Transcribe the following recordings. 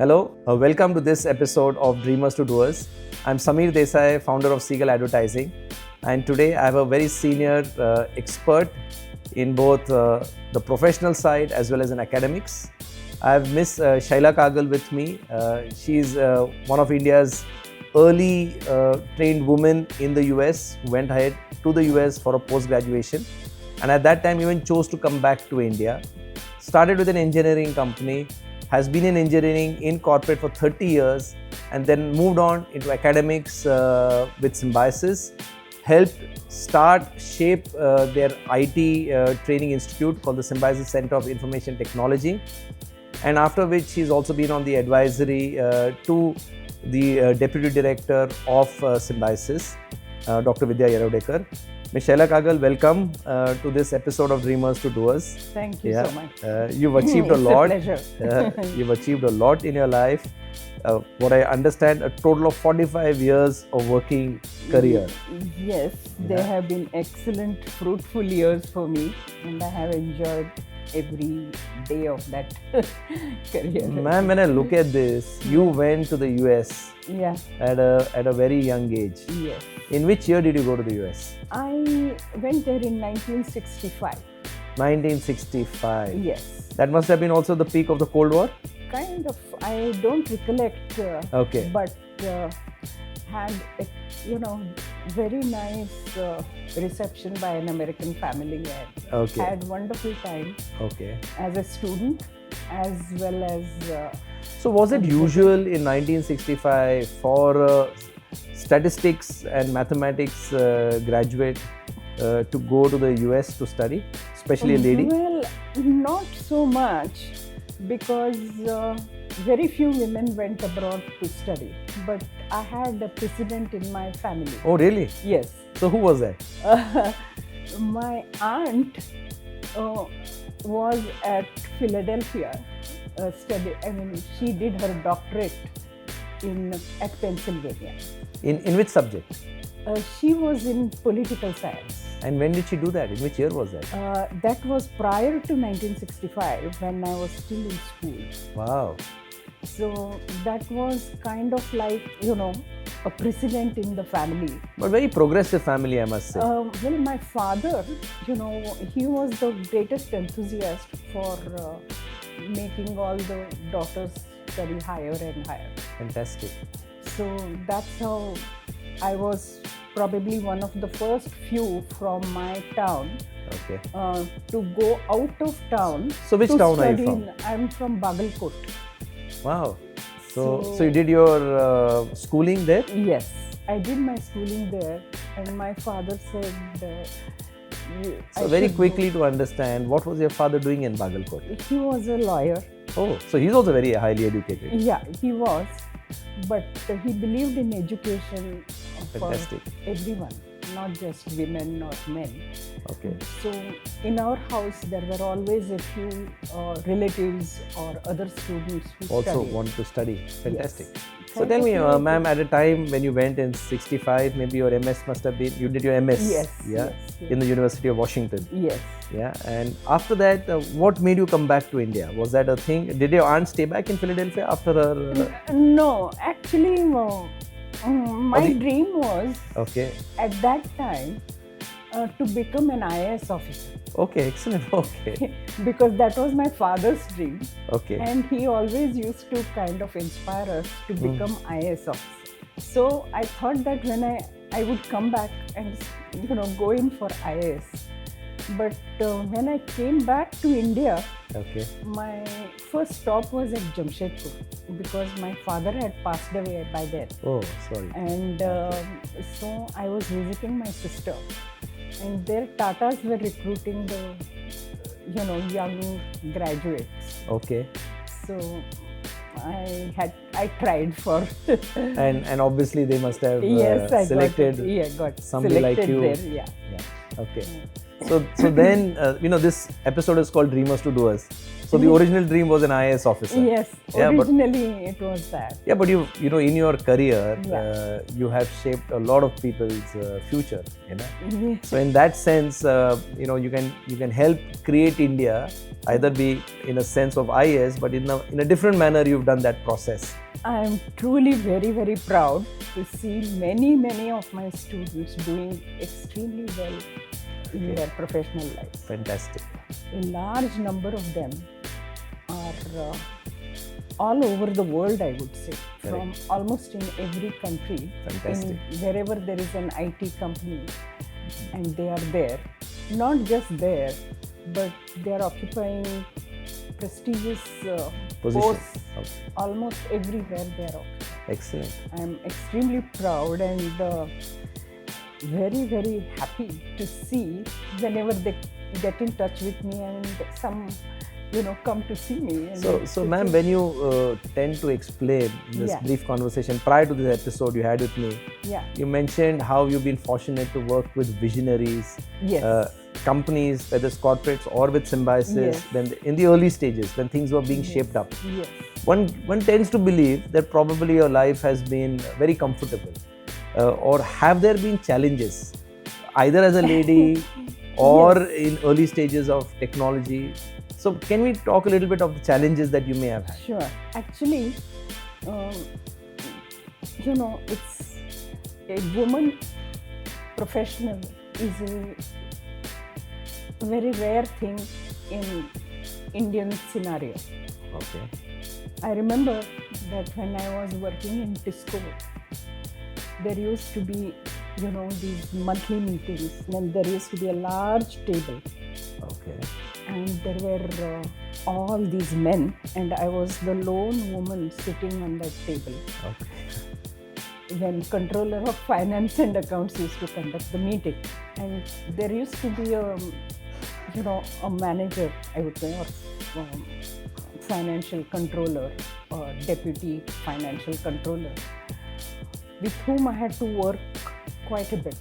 Hello, welcome to this episode of Dreamers to Doers. I'm Sameer Desai, founder of Seagull Advertising, and today I have a very senior expert in both the professional side as well as in academics. I have Miss Shaila Kagal with me. She's one of India's early trained women in the US who went ahead to the US for a post-graduation, and at that time even chose to come back to India. Started with an engineering company, has been in engineering in corporate for 30 years, and then moved on into academics with Symbiosis, helped shape their IT training institute called the Symbiosis Centre of Information Technology, and after which she's also been on the advisory to the Deputy Director of Symbiosis, Dr. Vidya Yerodekar. Ms. Shaila Kagal, welcome to this episode of Dreamers to Doers. Thank you so much. You've achieved a lot. It's a pleasure. You've achieved a lot in your life. What I understand, a total of 45 years of working career. Yes, they have been excellent, fruitful years for me, and I have enjoyed every day of that career. Ma'am, when I look at this, you went to the US at a very young age. Yes. In which year did you go to the US? I went there in 1965. 1965. Yes. That must have been also the peak of the Cold War? Kind of. I don't recollect. Okay. But had a, very nice reception by an American family, and had wonderful time. Okay. As a student, as well as. So was it usual in 1965 for statistics and mathematics graduate to go to the US to study, especially a lady? Well, not so much, because very few women went abroad to study. But I had a precedent in my family. Oh, really? Yes. So who was that? My aunt was at Philadelphia she did her doctorate at Pennsylvania. In which subject? She was in political science. And when did she do that? In which year was that? That was prior to 1965, when I was still in school. Wow. So that was kind of like, a precedent in the family. But very progressive family, I must say. Well, my father, he was the greatest enthusiast for making all the daughters study higher and higher. Fantastic. So that's how I was probably one of the first few from my town to go out of town. So which town are you from? I'm from Bagalkot. Wow. So you did your schooling there? Yes, I did my schooling there, and my father said. So very quickly to understand, what was your father doing in Bagalkot? He was a lawyer. Oh, so he's also very highly educated. Yeah, he was, but he believed in education for everyone, not just women or men. Okay. So in our house, there were always a few relatives or other students who also studied. wanted to study. Fantastic. Yes. So tell me, ma'am, at a time when you went in 65, maybe your MS must have been, you did your MS. Yes. In the University of Washington. Yes. Yeah. And after that, what made you come back to India? Was that a thing? Did your aunt stay back in Philadelphia after her? No, actually, my dream was at that time to become an IAS officer. Okay, excellent. Okay. Because that was my father's dream. Okay. And he always used to kind of inspire us to become IAS officer. So I thought that when I would come back and go in for IAS. But when I came back to India, my first stop was at Jamshedpur, because my father had passed away by then. Oh, sorry. And so I was visiting my sister, and their Tatas were recruiting the young graduates. Okay. So I tried for and obviously they must have selected somebody like you. There, Okay. So then, this episode is called Dreamers to Doers. So the original dream was an IAS officer. Yes, Yeah, but originally it was that. yeah, but you know, in your career, Yeah. you have shaped a lot of people's future. You know, Yes. so in that sense, you know, you can help create India. Either be in a sense of IAS, but in a different manner, you've done that process. I am truly very, very proud to see many of my students doing extremely well in their professional lives. Fantastic. A large number of them are all over the world, I would say, from almost in every country. Fantastic. Wherever there is an IT company, and they are there. Not just there, but they are occupying prestigious posts almost everywhere they are occupying. Excellent. I am extremely proud and very, very happy to see whenever they get in touch with me and some, you know, come to see me. And so ma'am, when you tend to explain in this brief conversation prior to this episode you had with me, you mentioned how you've been fortunate to work with visionaries, companies, whether it's corporates or with Symbiosis, when in the early stages when things were being shaped up. One tends to believe that probably your life has been very comfortable, or have there been challenges either as a lady or in early stages of technology? So can we talk a little bit of the challenges that you may have had? Sure. Actually, you know, it's a woman professional is a very rare thing in Indian scenario. Okay. I remember that when I was working in Tisco, there used to be, you know, these monthly meetings, and there used to be a large table. Okay. And there were all these men, and I was the lone woman sitting on that table. Okay. When Controller of Finance and Accounts used to conduct the meeting, and there used to be a, you know, a manager, I would say, or financial controller or deputy financial controller, with whom I had to work quite a bit.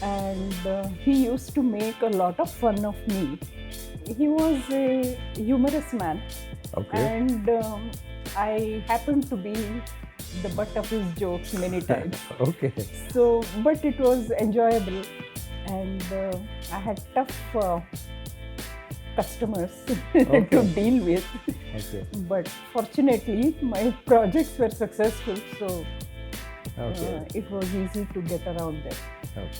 And he used to make a lot of fun of me. He was a humorous man, and I happened to be the butt of his jokes many times. Okay. So, but it was enjoyable, and I had tough customers to deal with. Okay. But fortunately, my projects were successful, so it was easy to get around there. Okay.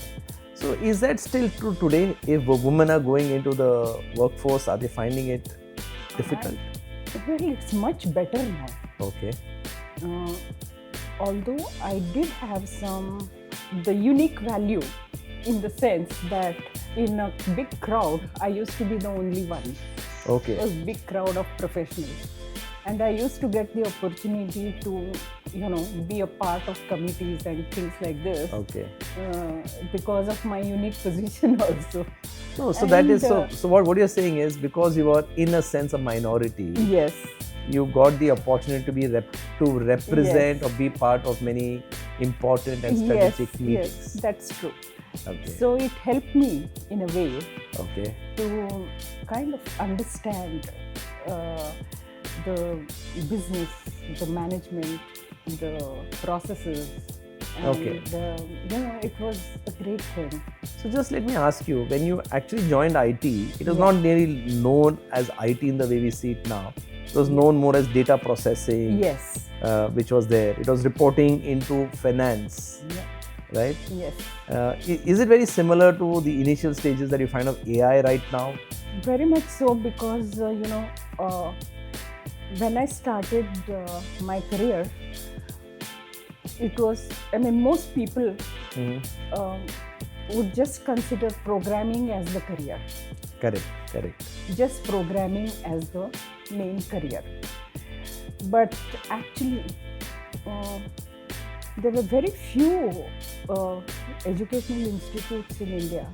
So is that still true today? If women are going into the workforce, are they finding it difficult? Well, it's much better now. Okay. Although I did have the unique value in the sense that in a big crowd, I used to be the only one. Okay. A big crowd of professionals. And I used to get the opportunity to, you know, be a part of committees and things like this. Okay. Because of my unique position also. No, so that is so. What you're saying is because you are in a sense a minority. Yes. You got the opportunity to be to represent or be part of many important and strategic meetings. Yes, that's true. Okay. So it helped me in a way. Okay. To kind of understand the business, the management, the processes. And you know, it was a great thing. So just let me ask you, when you actually joined IT, it was not really known as IT in the way we see it now. It was known more as data processing. Yes. Which was there. It was reporting into finance. Yeah. Right? Yes. Is it very similar to the initial stages that you find of AI right now? Very much so, because you know, when I started my career, it was, I mean, most people would just consider programming as the career. Correct, correct. Just programming as the main career. But actually, there were very few educational institutes in India.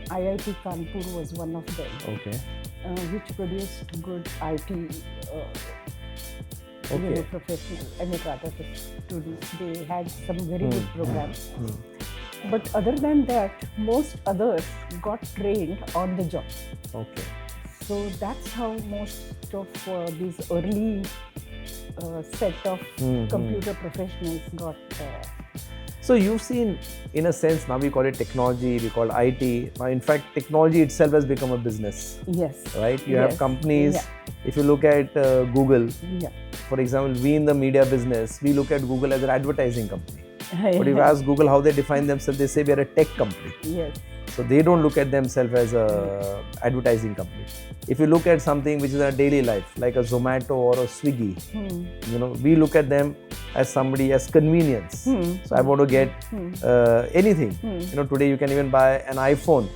IIT Kanpur was one of them. Okay. Which produced good IT professional, I mean, rather the students. They had some very good programs. But other than that, most others got trained on the job. Okay. So that's how most of these early set of computer professionals got. So you've seen, in a sense, now we call it technology, we call it IT. Now, in fact, technology itself has become a business. Yes. Right? You yes. have companies. Yeah. If you look at Google, Yeah. for example, we in the media business, we look at Google as an advertising company. But if you ask Google how they define themselves, they say we are a tech company. Yes. So they don't look at themselves as a advertising company. If you look at something which is our daily life, like a Zomato or a Swiggy, we look at them as somebody as convenience. So I want to get anything. Today you can even buy an iPhone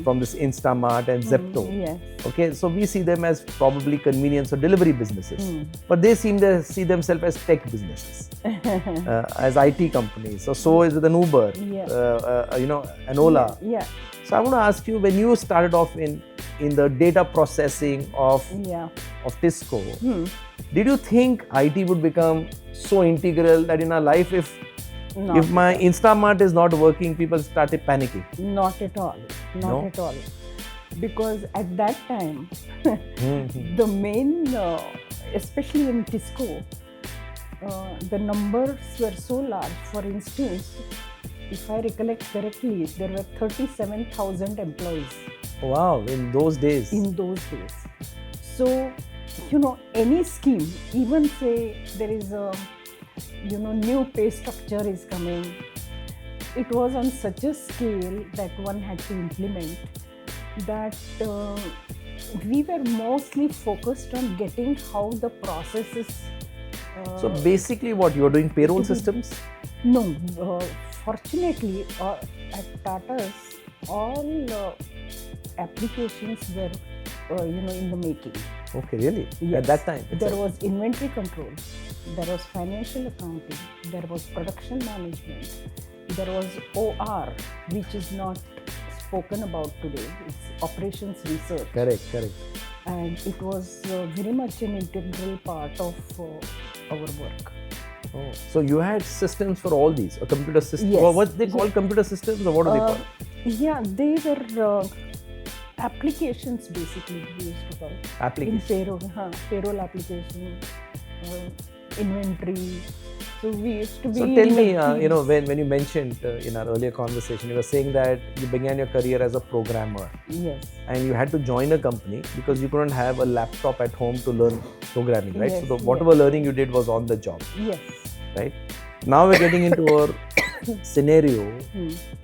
from this Instamart and Zepto. Yes. Okay, so we see them as probably convenience or delivery businesses, but they seem to see themselves as tech businesses, as IT companies. So is with an Uber, an Ola. Yeah. So I want to ask you, when you started off in the data processing of Tisco, did you think IT would become so integral that in our life, if my Instamart is not working, people started panicking? Not at all. Not at all. Because at that time, the main, especially in Tisco, the numbers were so large. For instance, if I recollect correctly, there were 37,000 employees. Wow, in those days. In those days. So, any scheme, even say there is a, new pay structure is coming, it was on such a scale that one had to implement that we were mostly focused on getting how the processes. So basically what, you are doing payroll systems? No, fortunately at Tata's, all applications were in the making. Okay, really? Yes. At that time? There was inventory control, there was financial accounting, there was production management, there was OR, which is not spoken about today. It's operations research. Correct. And it was very much an integral part of our work. Oh, so you had systems for all these, a computer system, Yes. or what they call computer systems, or what do they call? Yeah, they were applications basically, we used to call. Applications. In payroll application, inventory. So we used to be. So tell me, when you mentioned in our earlier conversation, you were saying that you began your career as a programmer. Yes. And you had to join a company because you couldn't have a laptop at home to learn programming, right? Yes, So whatever learning you did was on the job. Yes. Right? Now we're getting into a scenario,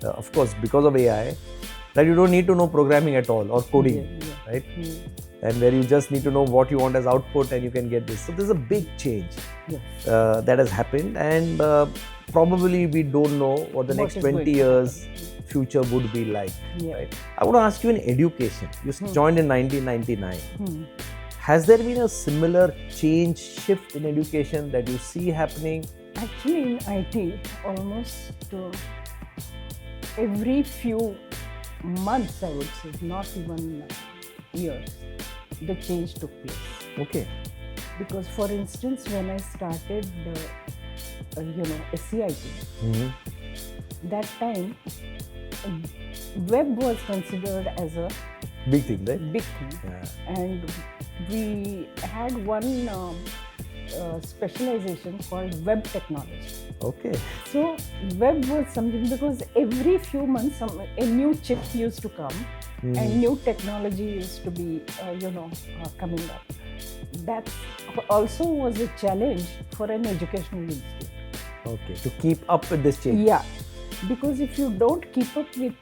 of course, because of AI, that you don't need to know programming at all or coding, right? And where you just need to know what you want as output and you can get this. So there's a big change that has happened, and probably we don't know what the next 20 years future would be like. Right? I want to ask you, in education, you joined in 1999. Has there been a similar change, shift in education that you see happening? Actually, in IT, almost every few months, I would say, not even years, the change took place. Okay. Because, for instance, when I started, SCIT, that time, web was considered as a big thing, right? Big thing. Yeah. And we had one specialization called web technology. Okay. So web was something, because every few months a new chip used to come and new technology used to be coming up. That also was a challenge for an educational institute. Okay, to keep up with this change. Yeah, because if you don't keep up with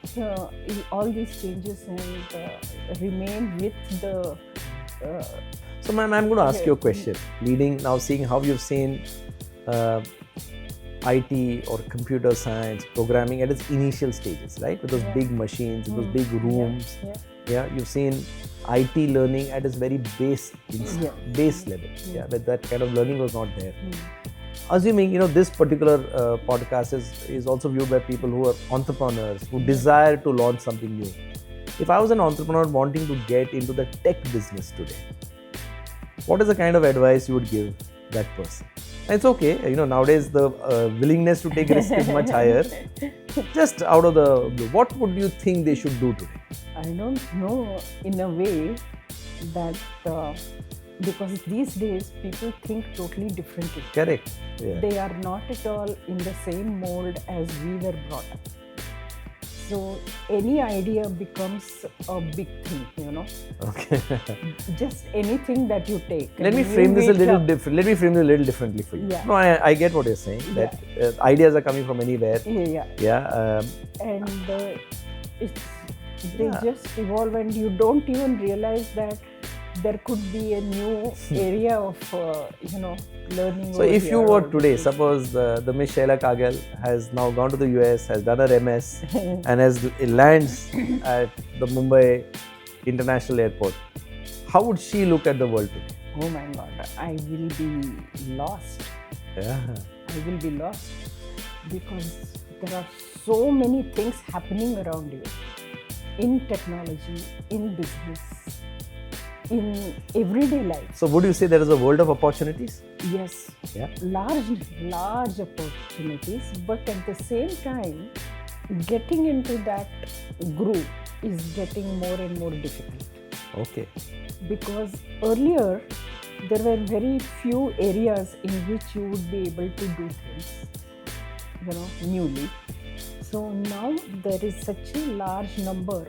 all these changes and remain with the so ma'am, I'm going to ask you a question, seeing how you've seen IT or computer science, programming at its initial stages, right? With those big machines, those big rooms. Yeah, you've seen IT learning at its very base level. Yeah, but that kind of learning was not there. Assuming, this particular podcast is also viewed by people who are entrepreneurs, who desire to launch something new. If I was an entrepreneur wanting to get into the tech business today, what is the kind of advice you would give that person? And it's okay, nowadays the willingness to take risk is much higher. Just out of the blue, what would you think they should do today? I don't know, in a way that because these days people think totally differently. Correct. Yeah. They are not at all in the same mold as we were brought up. So any idea becomes a big thing, you know. Okay. Just anything that you take. Let me and frame you this a make little up- different. Let me frame it a little differently for you. Yeah. No, I get what you're saying. That ideas are coming from anywhere. Yeah. Yeah. And it's they Yeah. just evolve, and you don't even realize that there could be a new area of learning. So if you were today, suppose the Miss Shaila Kagal has now gone to the US, has done her MS, and lands at the Mumbai International Airport, how would she look at the world today? Oh my God, I will be lost. Yeah. I will be lost because there are so many things happening around you, in technology, in business, in everyday life. So would you say there is a world of opportunities? Yes, Yeah. large opportunities, but at the same time, getting into that groove is getting more and more difficult. Okay. Because earlier there were very few areas in which you would be able to do things, newly. So now there is such a large number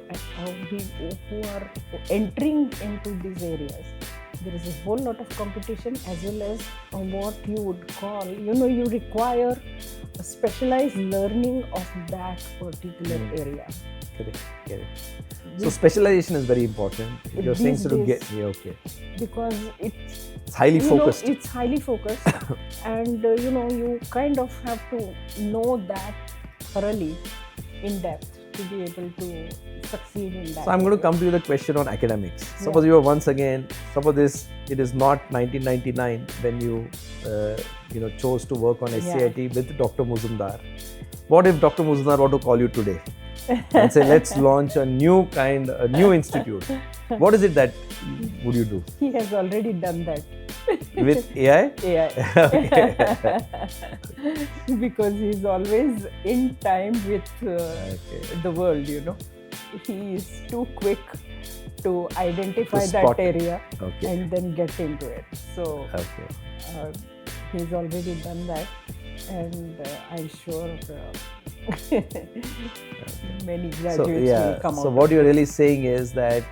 who are entering into these areas. There is a whole lot of competition, as well as what you would call, you require a specialized learning of that particular area. Correct. So specialization is very important. You're saying These to get days, okay. Because it's It's highly focused. It's highly focused, and you kind of have to know that thoroughly, in depth, to be able to succeed in that. So I'm going to come to you with a question on academics. Suppose you are suppose it is not 1999 when you chose to work on SCIT with Dr. Muzumdar. What if Dr. Muzumdar were to call you today and say, let's launch a new institute? What is it that would you do? He has already done that. With AI? AI. Because he's always in time with the world, He is too quick to identify To that spot it. area Okay. and then get into it. So Okay. he's already done that, and I'm sure many graduates will come out. So what you're really saying is that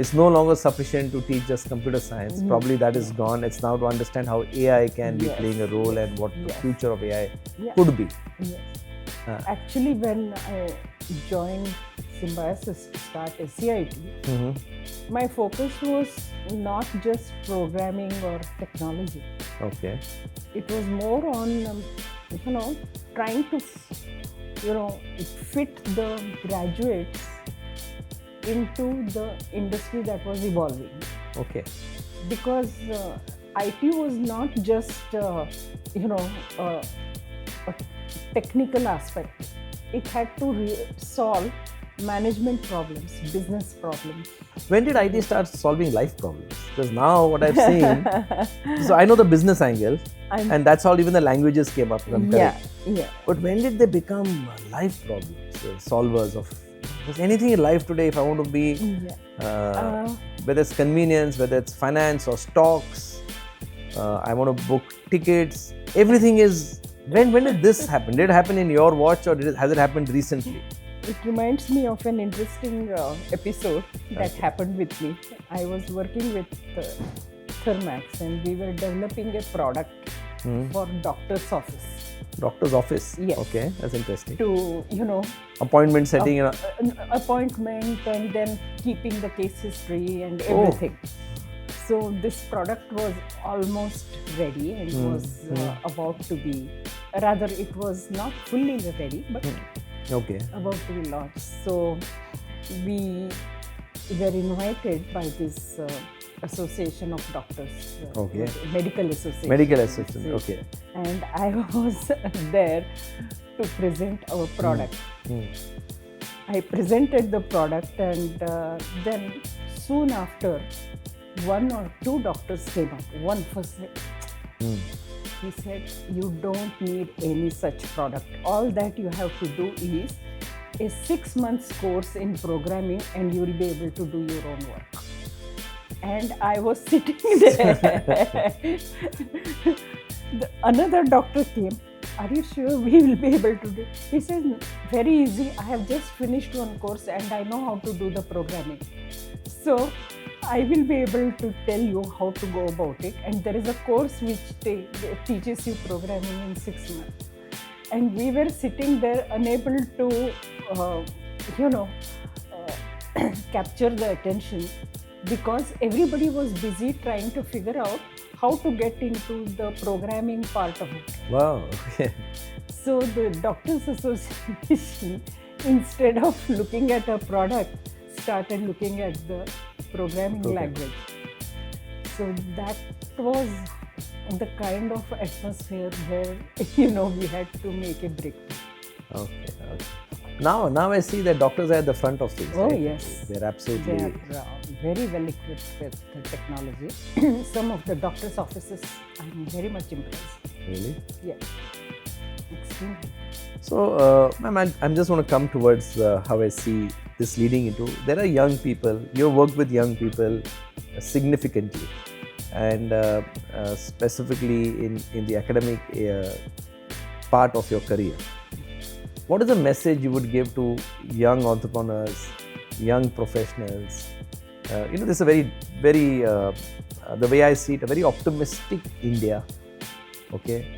it's no longer sufficient to teach just computer science. Probably that is gone. It's now to understand how AI can be playing a role and what the future of AI could be. Yes. Actually, when I joined Symbiosis to start SCIT, my focus was not just programming or technology. Okay. It was more on, trying to, fit the graduates into the industry that was evolving. Okay. Because IT was not just, a technical aspect. It had to solve management problems, business problems. When did IT start solving life problems? Because now what I've seen, so I know the business angle, and that's how even the languages came up. Yeah. But when did they become life problems, solvers of? Because anything in life today, if I want to be, whether it's convenience, whether it's finance or stocks, I want to book tickets, everything is. When did this happen? Did it happen in your watch, or has it happened recently? It reminds me of an interesting episode that happened with me. I was working with Thermax, and we were developing a product for doctor's office. Doctor's office? Yes. Okay, that's interesting. To, appointment setting. Appointment, and then keeping the case history and everything. So this product was almost ready and was about to be, rather it was not fully ready, but about to be launched. So we were invited by this Association of Doctors, Medical Association. Medical Association, okay. And I was there to present our product. I presented the product, and then soon after, one or two doctors came up. One first said, He said, you don't need any such product. All that you have to do is a 6 months course in programming and you will be able to do your own work. And I was sitting there. Another doctor came. Are you sure we will be able to do? He said, very easy. I have just finished one course and I know how to do the programming. So I will be able to tell you how to go about it. And there is a course which teaches you programming in 6 months. And we were sitting there unable to, capture the attention because everybody was busy trying to figure out how to get into the programming part of it. Wow. Okay. So the Doctors Association, instead of looking at a product, started looking at the programming language. So that was the kind of atmosphere where we had to make a breakthrough. Okay. Now I see that doctors are at the front of things. Oh right? yes, They're absolutely. they are very well equipped with the technology. Some of the doctors' offices, I'm very much impressed. Really? Yeah, extremely. So, ma'am, I'm just want to come towards how I see this leading into. There are young people. You work with young people significantly, and specifically in the academic part of your career. What is the message you would give to young entrepreneurs, young professionals? This is a very, very, the way I see it, a very optimistic India, okay,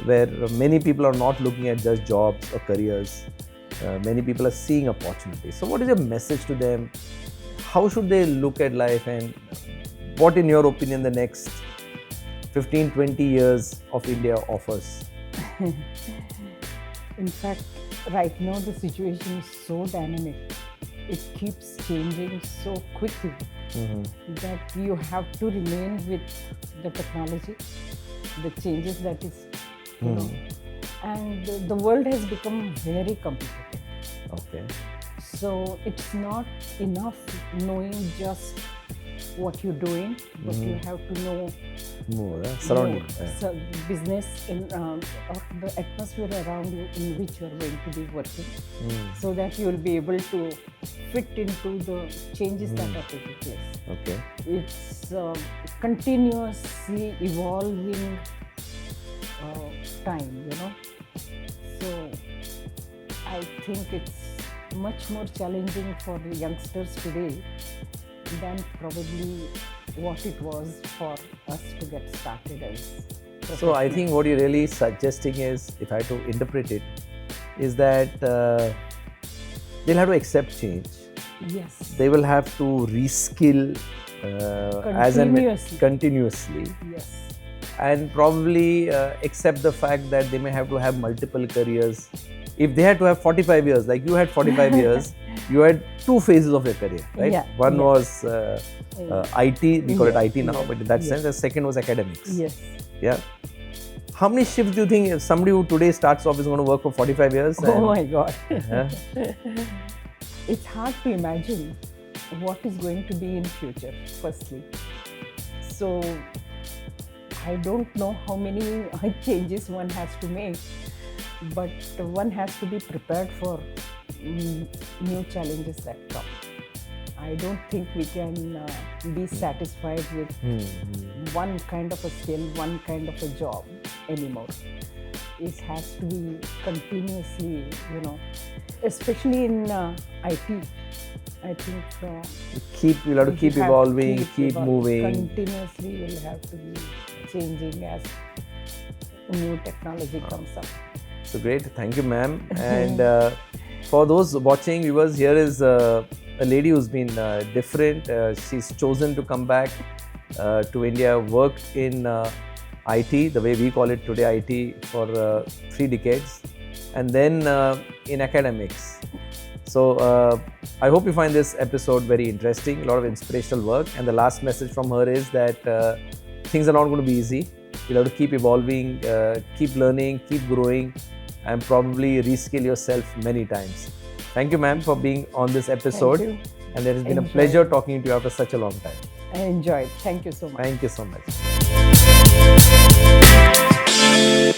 where many people are not looking at just jobs or careers. Many people are seeing opportunities. So what is your message to them? How should they look at life, and what, in your opinion, the next 15, 20 years of India offers? In fact, right now the situation is so dynamic. It keeps changing so quickly that you have to remain with the technology, the changes that is, and the world has become very complicated. Okay. So it's not enough knowing just what you're doing, but you have to know more surrounding. So business or the atmosphere around you in which you are going to be working, so that you will be able to fit into the changes that are taking place. Okay. It's continuously evolving time, So I think it's much more challenging for the youngsters today than probably what it was for us to get started as professionals. So I think what you're really suggesting is, if I had to interpret it, is that they'll have to accept change. Yes. They will have to reskill continuously. Yes. And probably accept the fact that they may have to have multiple careers. If they had to have 45 years, like you had 45 years, you had two phases of your career, right? Yeah. One was IT, we call it IT now, but in that sense, the second was academics. Yes. Yeah. How many shifts do you think somebody who today starts off is going to work for 45 years? Oh my God. It's hard to imagine what is going to be in future, firstly. So I don't know how many changes one has to make, but one has to be prepared for new challenges that come. I don't think we can be satisfied with one kind of a skill, one kind of a job anymore. It has to be continuously, especially in IT. I think you'll have to keep evolving, keep moving. Continuously, you'll have to be changing as new technology comes up. So great, thank you, ma'am. And for those watching viewers, here is a lady who's been different. She's chosen to come back to India, worked in IT, the way we call it today, IT, for 3 decades, and then in academics. So I hope you find this episode very interesting, a lot of inspirational work. And the last message from her is that things are not going to be easy. You'll have to keep evolving, keep learning, keep growing, and probably reskill yourself many times. Thank you, ma'am, for being on this episode. Thank you. And it has been a pleasure talking to you after such a long time. I enjoyed. Thank you so much. Thank you so much. Bye.